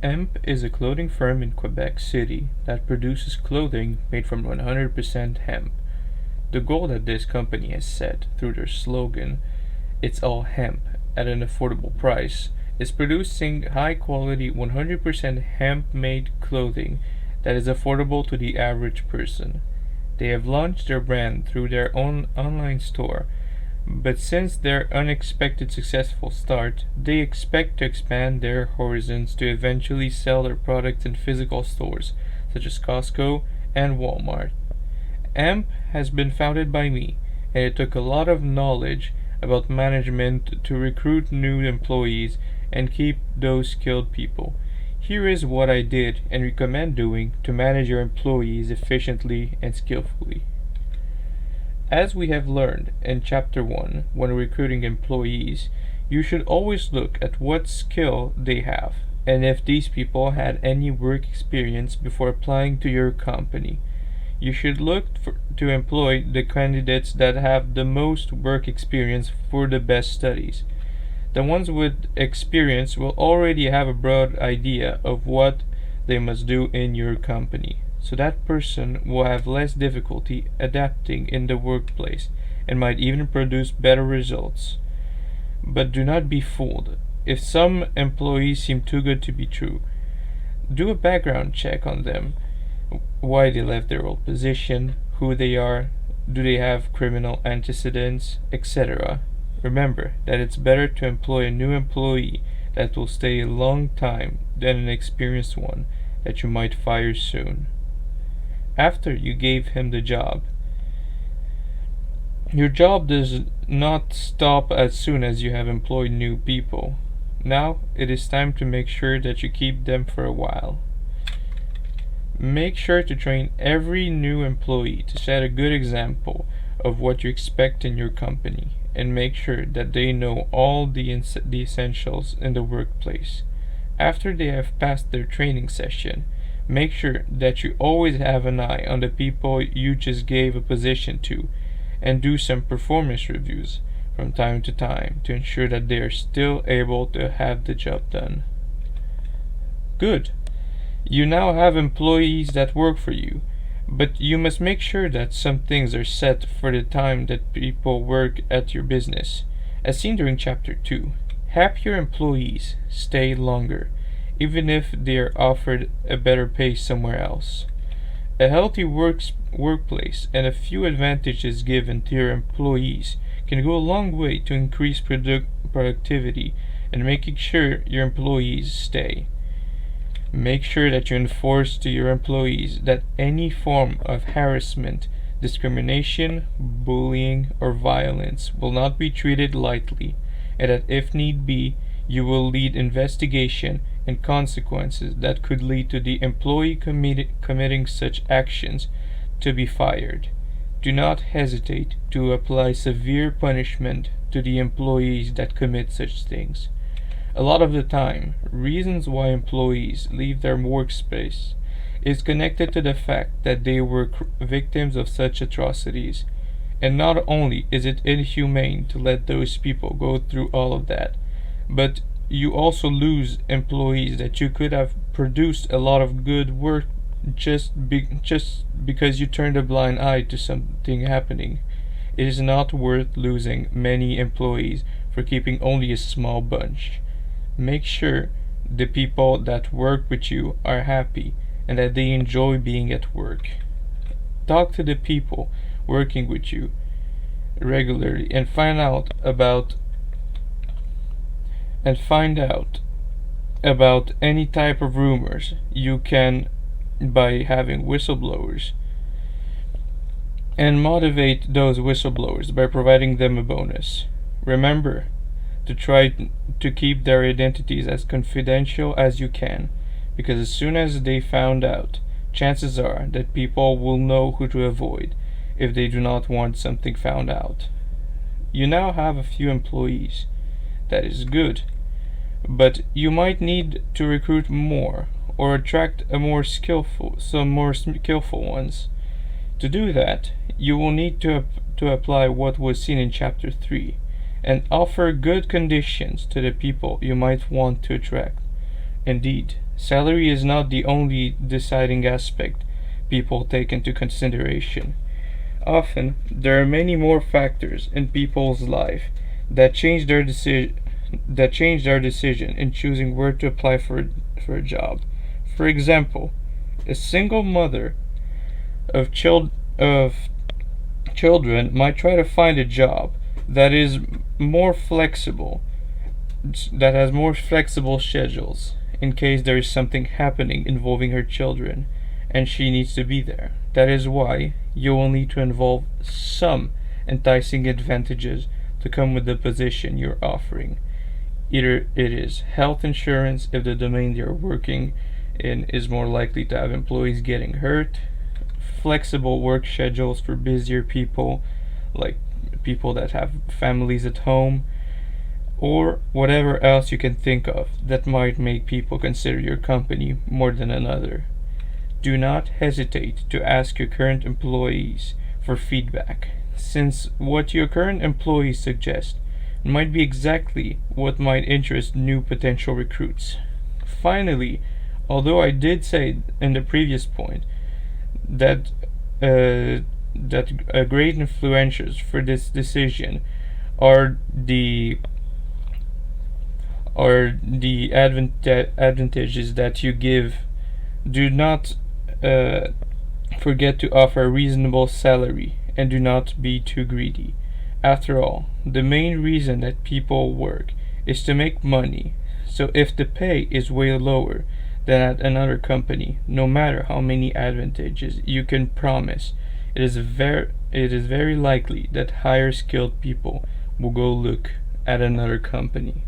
Hemp is a clothing firm in Quebec City that produces clothing made from 100% hemp. The goal that this company has set through their slogan, "It's all hemp at an affordable price," is producing high quality 100% hemp made clothing that is affordable to the average person. They have launched their brand through their own online store, but since their unexpected successful start, they expect to expand their horizons to eventually sell their products in physical stores such as Costco and Walmart. AMP has been founded by me, and it took a lot of knowledge about management to recruit new employees and keep those skilled people. Here is what I did and recommend doing to manage your employees efficiently and skillfully. As we have learned in Chapter 1, when recruiting employees, you should always look at what skill they have and if these people had any work experience before applying to your company. You should to employ the candidates that have the most work experience for the best studies. The ones with experience will already have a broad idea of what they must do in your company, so that person will have less difficulty adapting in the workplace and might even produce better results. But do not be fooled. If some employees seem too good to be true, do a background check on them, why they left their old position, who they are, do they have criminal antecedents, etc. Remember that it's better to employ a new employee that will stay a long time than an experienced one that you might fire soon. After you gave him the job, your job does not stop as soon as you have employed new people. Now it is time to make sure that you keep them for a while. Make sure to train every new employee to set a good example of what you expect in your company, and make sure that they know all the essentials in the workplace. After they have passed their training session, make sure that you always have an eye on the people you just gave a position to, and do some performance reviews from time to time to ensure that they are still able to have the job done. Good. You now have employees that work for you, but you must make sure that some things are set for the time that people work at your business. As seen during Chapter 2, happier employees stay longer, even if they are offered a better pay somewhere else. A healthy workplace and a few advantages given to your employees can go a long way to increase productivity and making sure your employees stay. Make sure that you enforce to your employees that any form of harassment, discrimination, bullying, or violence will not be treated lightly, and that if need be, you will lead investigation and consequences that could lead to the employee committing such actions to be fired. Do not hesitate to apply severe punishment to the employees that commit such things. A lot of the time, reasons why employees leave their workspace is connected to the fact that they were victims of such atrocities. And not only is it inhumane to let those people go through all of that, but you also lose employees that you could have produced a lot of good work just because you turned a blind eye to something happening. It is not worth losing many employees for keeping only a small bunch. Make sure the people that work with you are happy and that they enjoy being at work. Talk to the people working with you regularly and find out about any type of rumors you can by having whistleblowers, and motivate those whistleblowers by providing them a bonus. Remember to try to keep their identities as confidential as you can, because as soon as they found out, chances are that people will know who to avoid if they do not want something found out. You now have a few employees. That is good, but you might need to recruit more or attract some more skillful ones. To do that, you will need to apply what was seen in Chapter 3 and offer good conditions to the people you might want to attract. Indeed, salary is not the only deciding aspect people take into consideration. Often, there are many more factors in people's life that change their decision in choosing where to apply for a job. For example, a single mother of children might try to find a job that is more flexible, that has more flexible schedules in case there is something happening involving her children and she needs to be there. That is why you will need to involve some enticing advantages to come with the position you're offering. Either it is health insurance if the domain you're working in is more likely to have employees getting hurt, flexible work schedules for busier people, like people that have families at home, or whatever else you can think of that might make people consider your company more than another. Do not hesitate to ask your current employees for feedback, since what your current employees suggest might be exactly what might interest new potential recruits. Finally, although I did say in the previous point that great influencers for this decision are the advantages that you give. Do not forget to offer a reasonable salary and do not be too greedy. After all, the main reason that people work is to make money. So if the pay is way lower than at another company, no matter how many advantages you can promise, it is very likely that higher skilled people will go look at another company.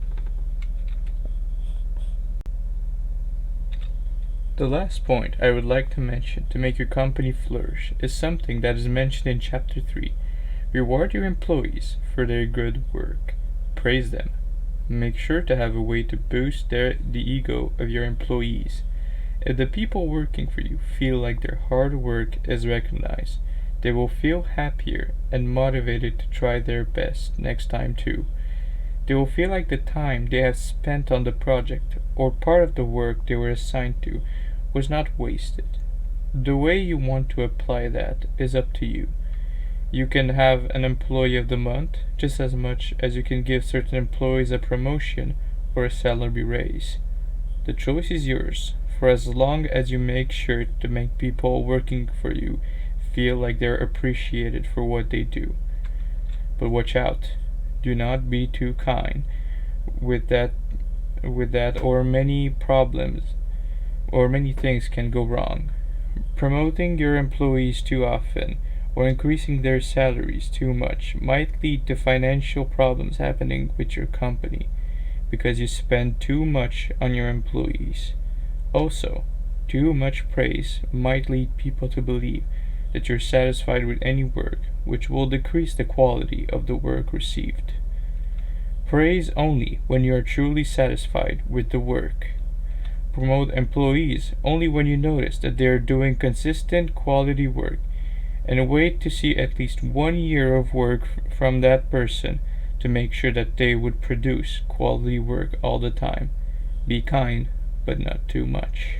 The last point I would like to mention to make your company flourish is something that is mentioned in Chapter 3. Reward your employees for their good work. Praise them. Make sure to have a way to boost the ego of your employees. If the people working for you feel like their hard work is recognized, they will feel happier and motivated to try their best next time too. They will feel like the time they have spent on the project or part of the work they were assigned to was not wasted. The way you want to apply that is up to you. You can have an employee of the month just as much as you can give certain employees a promotion or a salary raise. The choice is yours, for as long as you make sure to make people working for you feel like they're appreciated for what they do. But watch out. Do not be too kind with that or many problems or many things can go wrong. Promoting your employees too often or increasing their salaries too much might lead to financial problems happening with your company because you spend too much on your employees. Also, too much praise might lead people to believe that you're satisfied with any work, which will decrease the quality of the work received. Praise only when you are truly satisfied with the work. Promote employees only when you notice that they are doing consistent quality work, and wait to see at least 1 year of work from that person to make sure that they would produce quality work all the time. Be kind, but not too much.